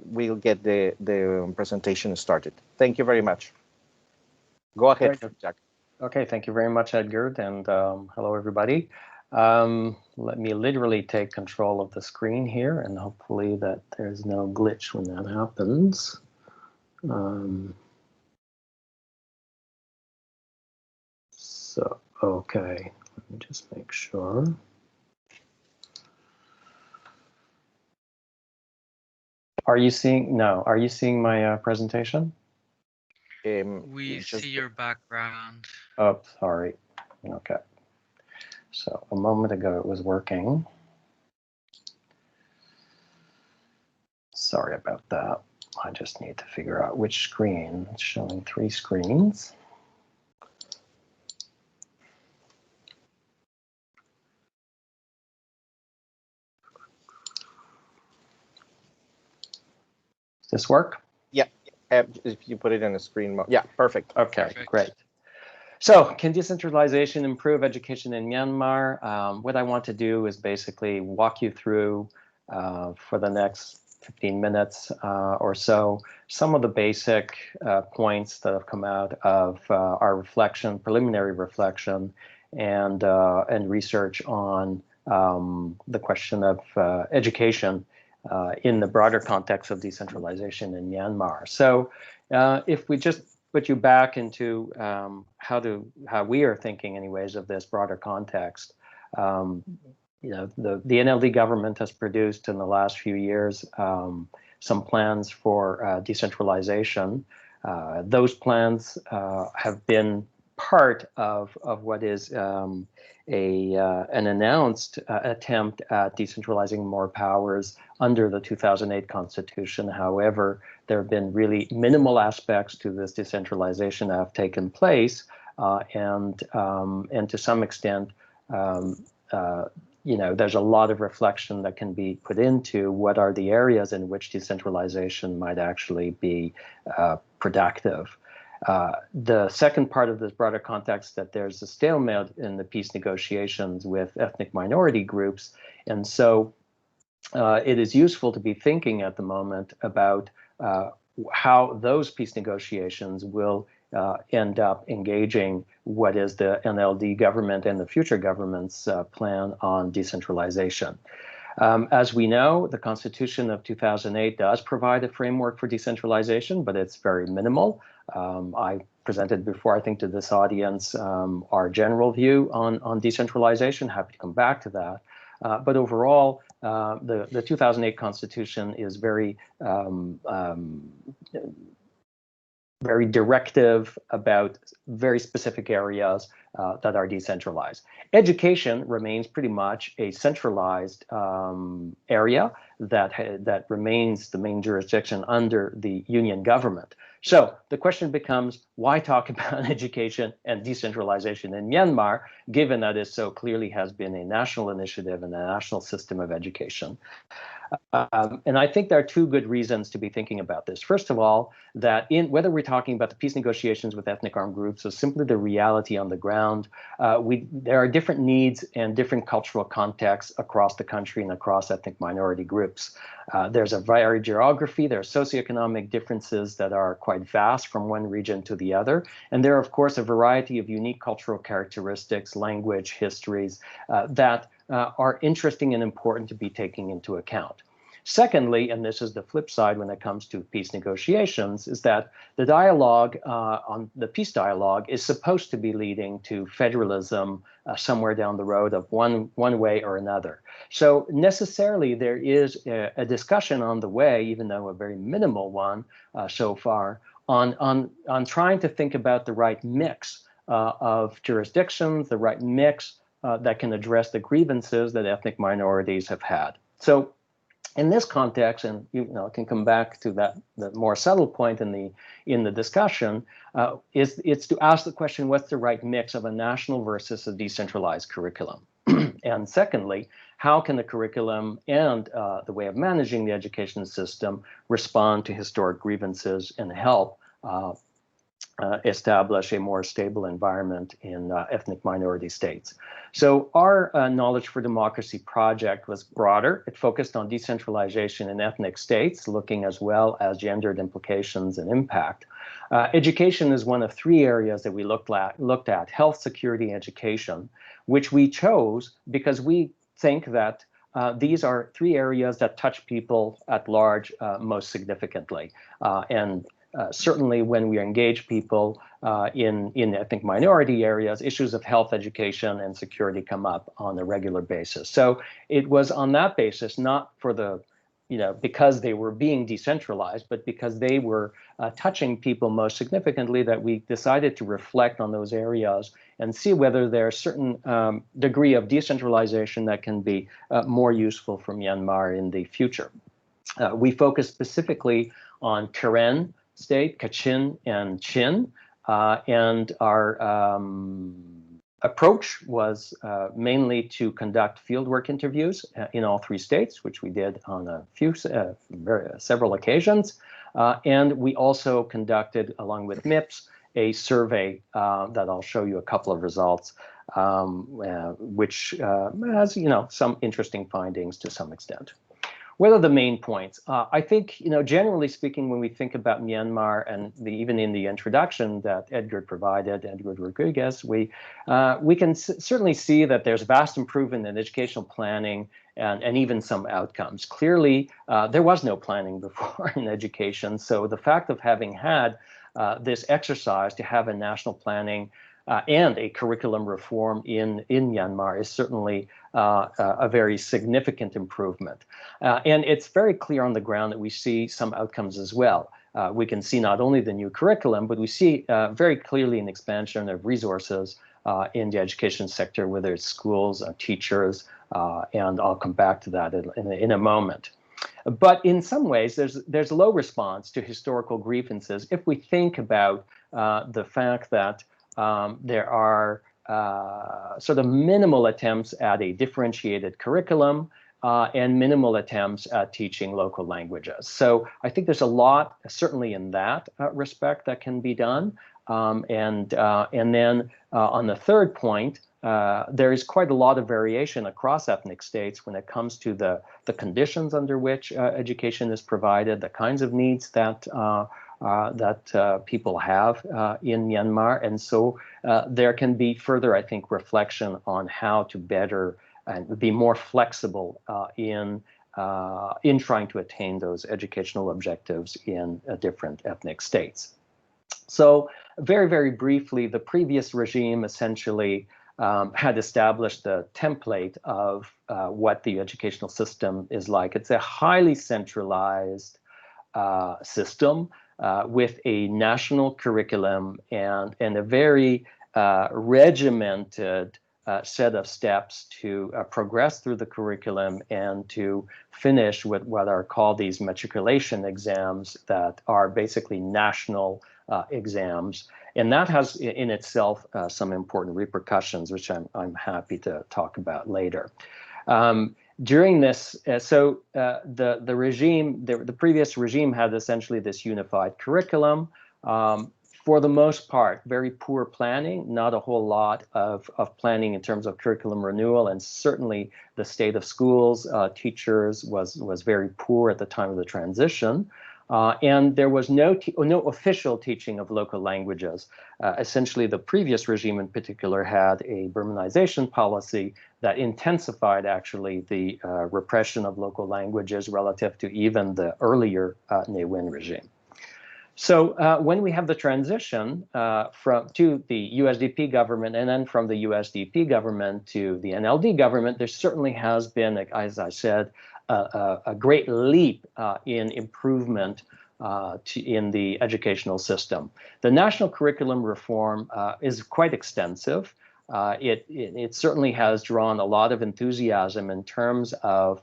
we'll get the presentation started. Thank you very much. Go ahead, Great. Jack. Okay, thank you very much, Edgar, and hello, everybody. Let me literally take control of the screen here, and hopefully that there's no glitch when that happens. So, okay, let me just make sure. Are you seeing my presentation? We see your background. Oh, sorry. Okay. So a moment ago it was working. Sorry about that. I just need to figure out which screen. It's showing 3 screens. Does this work? Yeah. If you put it in a screen mode. Yeah, perfect. Okay, Perfect. great. So, can decentralization improve education in Myanmar? What I want to do is basically walk you through, for the next 15 minutes or so, some of the basic points that have come out of our reflection, preliminary reflection, and research on the question of education in the broader context of decentralization in Myanmar. So, if we just put you back into how we are thinking, anyways, of this broader context. The NLD government has produced in the last few years some plans for decentralization. Those plans have been part of what is an announced attempt at decentralizing more powers under the 2008 Constitution. However, there have been really minimal aspects to this decentralization that have taken place, and to some extent, there's a lot of reflection that can be put into what are the areas in which decentralization might actually be productive. The second part of this broader context, that there's a stalemate in the peace negotiations with ethnic minority groups, and so it is useful to be thinking at the moment about how those peace negotiations will end up engaging what is the NLD government and the future government's plan on decentralization. As we know, the Constitution of 2008 does provide a framework for decentralization, but it's very minimal. I presented before, I think, to this audience our general view on decentralization. Happy to come back to that. But overall, the 2008 Constitution is very directive about very specific areas that are decentralized. Education remains pretty much a centralized area that remains the main jurisdiction under the union government. So the question becomes, why talk about education and decentralization in Myanmar, given that it so clearly has been a national initiative and a national system of education? And I think there are 2 good reasons to be thinking about this. First of all, that whether we're talking about the peace negotiations with ethnic armed groups or simply the reality on the ground, there are different needs and different cultural contexts across the country and across ethnic minority groups. There's a varied geography, there are socioeconomic differences that are quite vast from one region to the other, and there are, of course, a variety of unique cultural characteristics, language, histories that are interesting and important to be taken into account. Secondly, and this is the flip side when it comes to peace negotiations, is that the dialogue on the peace dialogue is supposed to be leading to federalism somewhere down the road of one way or another. So necessarily there is a discussion on the way, even though a very minimal one so far, on trying to think about the right mix of jurisdictions, the right mix that can address the grievances that ethnic minorities have had. So in this context, and I can come back to that more subtle point in the discussion, it's to ask the question, what's the right mix of a national versus a decentralized curriculum? And secondly, how can the curriculum and the way of managing the education system respond to historic grievances and help establish a more stable environment in ethnic minority states. So our Knowledge for Democracy project was broader. It focused on decentralization in ethnic states, looking as well as gendered implications and impact. Education is one of three areas that we looked at: health, security, education, which we chose because we think that these are three areas that touch people at large most significantly. Certainly when we engage people in ethnic minority areas, issues of health, education, and security come up on a regular basis. So it was on that basis, not for the, because they were being decentralized, but because they were touching people most significantly, that we decided to reflect on those areas and see whether there's a certain degree of decentralization that can be more useful for Myanmar in the future. We focused specifically on Karen State, Kachin, and Chin, and our approach was mainly to conduct fieldwork interviews in all three states, which we did on several occasions, and we also conducted, along with MIPS, a survey that I'll show you a couple of results, which has some interesting findings to some extent. What are the main points? I think, generally speaking, when we think about Myanmar, and even in the introduction that Edgar provided, Edgar Rodriguez, we can certainly see that there's vast improvement in educational planning and even some outcomes. Clearly, there was no planning before in education, so the fact of having had this exercise to have a national planning and a curriculum reform in Myanmar is certainly a very significant improvement. And it's very clear on the ground that we see some outcomes as well. We can see not only the new curriculum, but we see very clearly an expansion of resources in the education sector, whether it's schools, teachers, and I'll come back to that in a moment. But in some ways, there's low response to historical grievances if we think about the fact that there are sort of minimal attempts at a differentiated curriculum and minimal attempts at teaching local languages. So I think there's a lot, certainly in that respect, that can be done. And then on the third point, there is quite a lot of variation across ethnic states when it comes to the conditions under which education is provided, the kinds of needs that people have in Myanmar. And so there can be further, I think, reflection on how to better and be more flexible in trying to attain those educational objectives in different ethnic states. So very, very briefly, the previous regime essentially had established the template of what the educational system is like. It's a highly centralized system with a national curriculum and a very regimented set of steps to progress through the curriculum and to finish with what are called these matriculation exams that are basically national exams. And that has in itself some important repercussions, which I'm happy to talk about later. During this, the regime, the previous regime had essentially this unified curriculum. For the most part, very poor planning, not a whole lot of planning in terms of curriculum renewal, and certainly the state of schools, teachers was very poor at the time of the transition. And there was no official teaching of local languages. Essentially, the previous regime in particular had a Burmanization policy that intensified actually the repression of local languages relative to even the earlier Ne Win regime. So when we have the transition to the USDP government and then from the USDP government to the NLD government, there certainly has been, as I said, a great leap in improvement in the educational system. The national curriculum reform is quite extensive. It certainly has drawn a lot of enthusiasm in terms of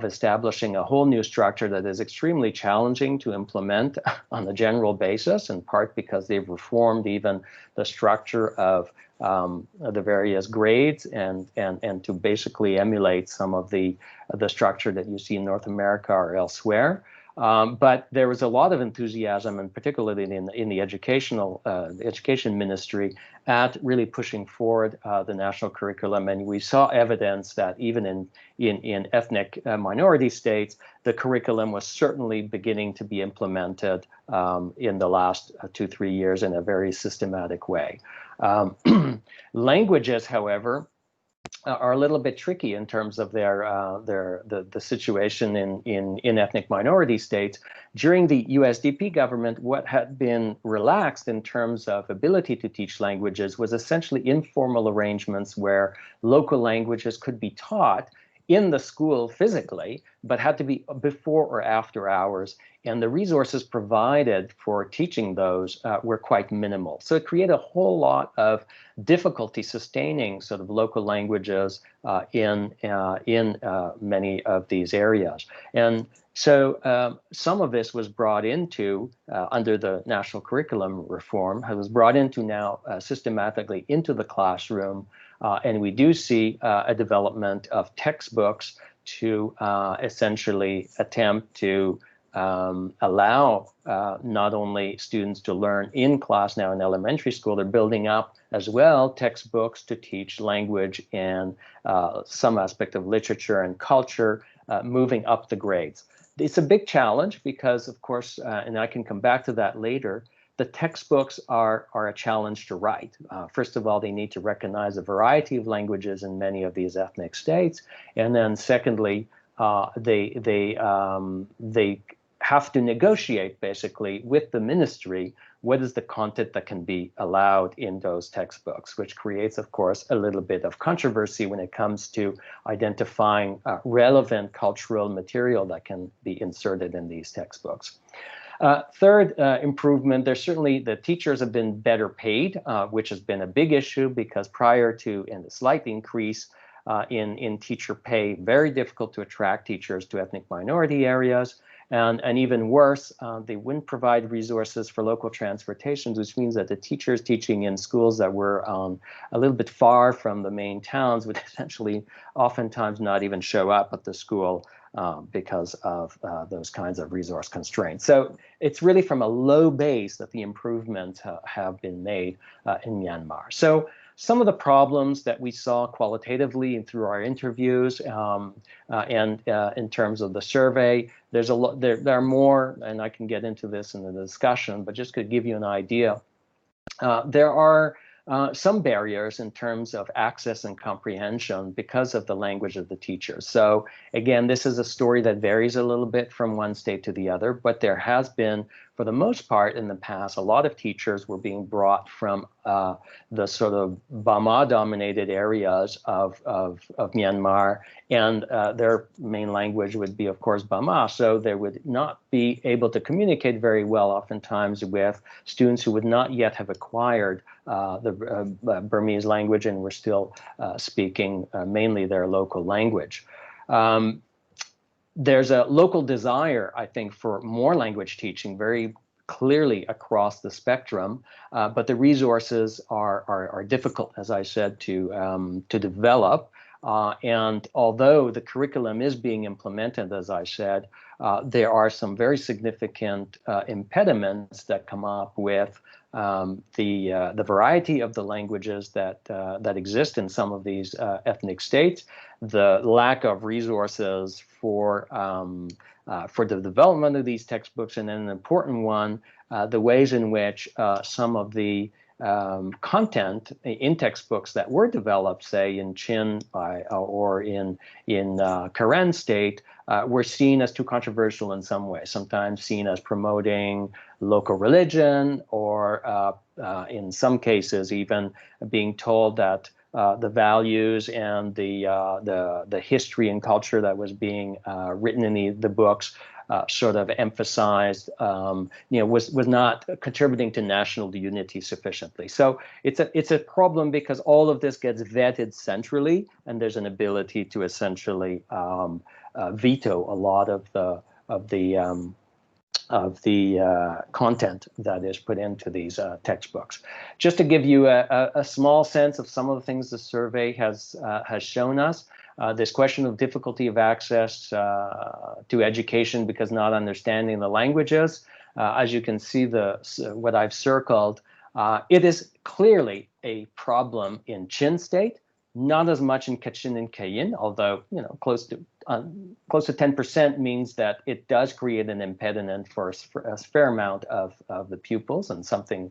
establishing a whole new structure that is extremely challenging to implement on a general basis, in part because they've reformed even the structure of the various grades and to basically emulate some of the structure that you see in North America or elsewhere. But there was a lot of enthusiasm, and particularly in the education ministry, at really pushing forward the national curriculum. And we saw evidence that even in ethnic minority states, the curriculum was certainly beginning to be implemented in the last 2-3 years in a very systematic way. Languages, however, are a little bit tricky in terms of the situation in ethnic minority states. During the USDP government, what had been relaxed in terms of ability to teach languages was essentially informal arrangements where local languages could be taught in the school physically, but had to be before or after hours. And the resources provided for teaching those were quite minimal. So it created a whole lot of difficulty sustaining sort of local languages in many of these areas. And so some of this was brought into, under the national curriculum reform, it was brought into now systematically into the classroom. And we do see a development of textbooks to essentially attempt to allow not only students to learn in class now in elementary school, they're building up as well textbooks to teach language and some aspect of literature and culture, moving up the grades. It's a big challenge because, of course, and I can come back to that later, the textbooks are a challenge to write. First of all, they need to recognize a variety of languages in many of these ethnic states. And then secondly, they have to negotiate basically with the ministry what is the content that can be allowed in those textbooks, which creates, of course, a little bit of controversy when it comes to identifying relevant cultural material that can be inserted in these textbooks. Third improvement, there's certainly the teachers have been better paid, which has been a big issue because prior to and a slight increase in teacher pay, very difficult to attract teachers to ethnic minority areas. And even worse, they wouldn't provide resources for local transportations, which means that the teachers teaching in schools that were a little bit far from the main towns would essentially oftentimes not even show up at the school because of those kinds of resource constraints. So it's really from a low base that the improvements have been made in Myanmar. So some of the problems that we saw qualitatively and through our interviews and in terms of the survey, there's a lot. There are more, and I can get into this in the discussion, but just to give you an idea, there are some barriers in terms of access and comprehension because of the language of the teachers. So again, this is a story that varies a little bit from one state to the other, but there has been, for the most part in the past, a lot of teachers were being brought from the sort of Bama-dominated areas of Myanmar, and their main language would be, of course, Bama. So they would not be able to communicate very well, oftentimes, with students who would not yet have acquired the Burmese language and were still speaking mainly their local language. There's a local desire, I think, for more language teaching very clearly across the spectrum, but the resources are difficult, as I said, to develop. And although the curriculum is being implemented, as I said, there are some very significant impediments that come up with the variety of the languages that exist in some of these ethnic states, the lack of resources for the development of these textbooks, and then an important one, the ways in which some of the content in textbooks that were developed, say in Chin or in Karen state, were seen as too controversial in some way, sometimes seen as promoting local religion, or in some cases even being told that the values and the history and culture that was being written in the books sort of emphasized, was not contributing to national unity sufficiently. So it's a problem because all of this gets vetted centrally, and there's an ability to essentially veto a lot of the content that is put into these textbooks. Just to give you a small sense of some of the things the survey has shown us, this question of difficulty of access to education because not understanding the languages. As you can see, what I've circled, it is clearly a problem in Chin State, not as much in Kachin and Kayin, although close to 10% means that it does create an impediment for a fair amount of the pupils, and something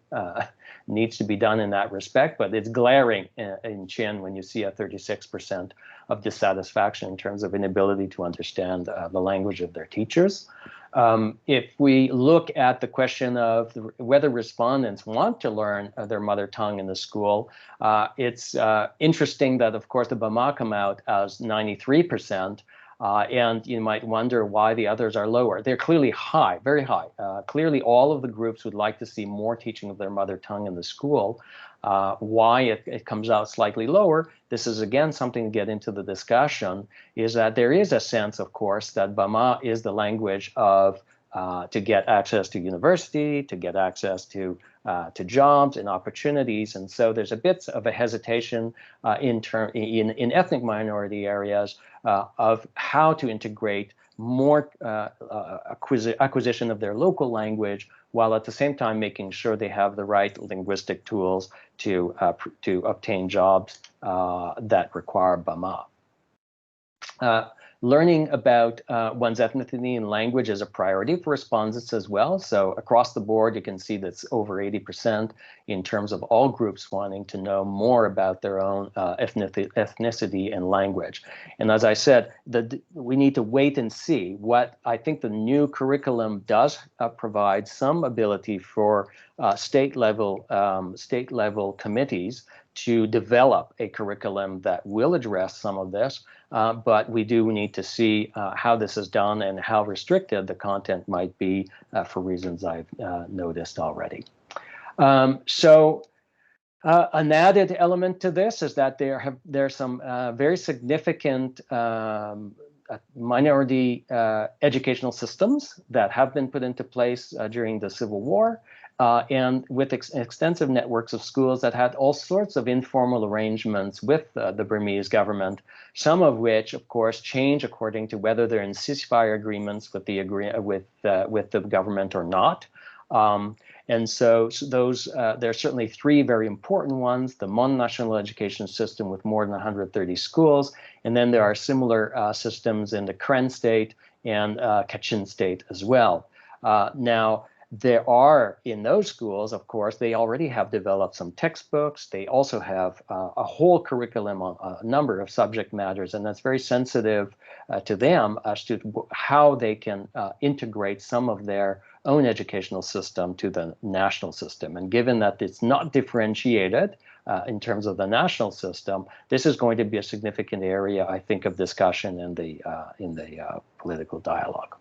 needs to be done in that respect. But it's glaring in Chin when you see a 36% of dissatisfaction in terms of inability to understand the language of their teachers. If we look at the question of whether respondents want to learn their mother tongue in the school, it's interesting that, of course, the Bama come out as 93%, and you might wonder why the others are lower. They're clearly high, very high. Clearly, all of the groups would like to see more teaching of their mother tongue in the school. Why it comes out slightly lower, this is again something to get into the discussion, is that there is a sense, of course, that Bama is the language of to get access to university, to get access to jobs and opportunities. And so there's a bit of a hesitation in ethnic minority areas of how to integrate more acquisition of their local language, while at the same time making sure they have the right linguistic tools to obtain jobs that require Bama. Learning about one's ethnicity and language is a priority for respondents as well. So across the board, you can see that's over 80% in terms of all groups wanting to know more about their own ethnicity and language. And as I said, we need to wait and see. What I think the new curriculum does provide some ability for state level committees to develop a curriculum that will address some of this, but we do need to see how this is done and how restricted the content might be for reasons I've noticed already. So an added element to this is that there's some very significant minority educational systems that have been put into place during the Civil War, and with extensive networks of schools that had all sorts of informal arrangements with the Burmese government, some of which, of course, change according to whether they're in ceasefire agreements with the government or not. And so those there are certainly three very important ones: the Mon National Education System with more than 130 schools, and then there are similar systems in the Karen State and Kachin State as well. Now, there are, in those schools, of course, they already have developed some textbooks. They also have a whole curriculum on a number of subject matters, and that's very sensitive to them as to how they can integrate some of their own educational system to the national system. And given that it's not differentiated in terms of the national system, this is going to be a significant area, I think, of discussion in the political dialogue.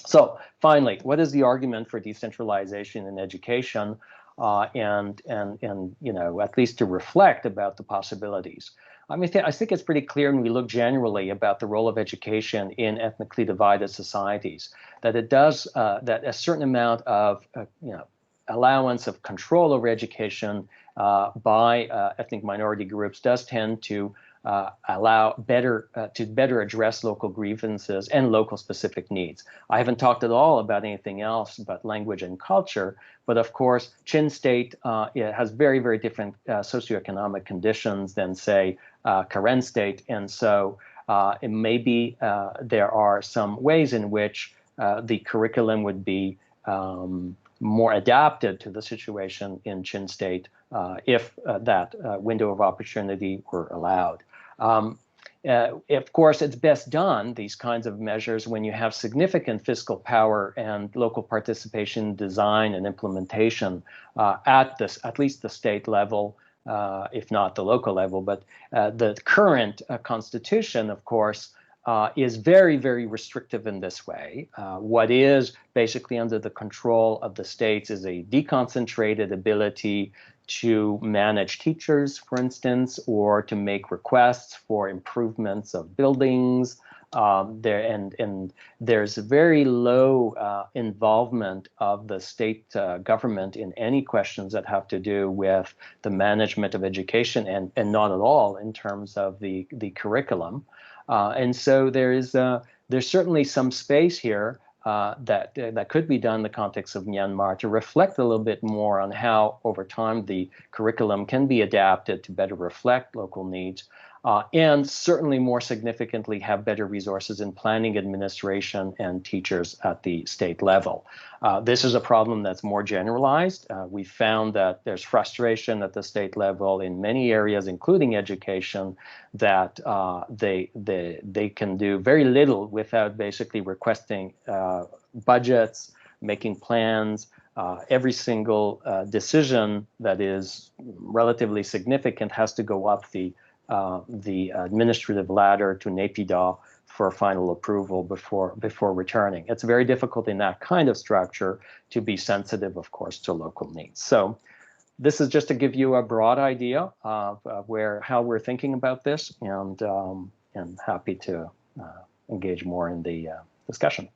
So finally, what is the argument for decentralization in education, and at least to reflect about the possibilities? I mean, I think it's pretty clear when we look generally about the role of education in ethnically divided societies, that it does that a certain amount of allowance of control over education by ethnic minority groups does tend to allow better address local grievances and local specific needs. I haven't talked at all about anything else but language and culture, but of course, Chin State has very, very different socioeconomic conditions than, say, Karen State, and so it may be there are some ways in which the curriculum would be more adapted to the situation in Chin State if that window of opportunity were allowed. Of course, it's best done, these kinds of measures, when you have significant fiscal power and local participation, design, and implementation at least the state level, if not the local level. But the current constitution, of course, is very, very restrictive in this way. What is basically under the control of the states is a deconcentrated ability to manage teachers, for instance, or to make requests for improvements of buildings. There's very low involvement of the state government in any questions that have to do with the management of education, and not at all in terms of the curriculum. And so there's certainly some space here that could be done in the context of Myanmar to reflect a little bit more on how, over time, the curriculum can be adapted to better reflect local needs, and certainly more significantly have better resources in planning, administration, and teachers at the state level. This is a problem that's more generalized. We found that there's frustration at the state level in many areas, including education, that they can do very little without basically requesting budgets, making plans. Every single decision that is relatively significant has to go up the administrative ladder to NEPIDA for final approval before returning. It's very difficult in that kind of structure to be sensitive, of course, to local needs. So this is just to give you a broad idea of how we're thinking about this, and happy to engage more in the discussion.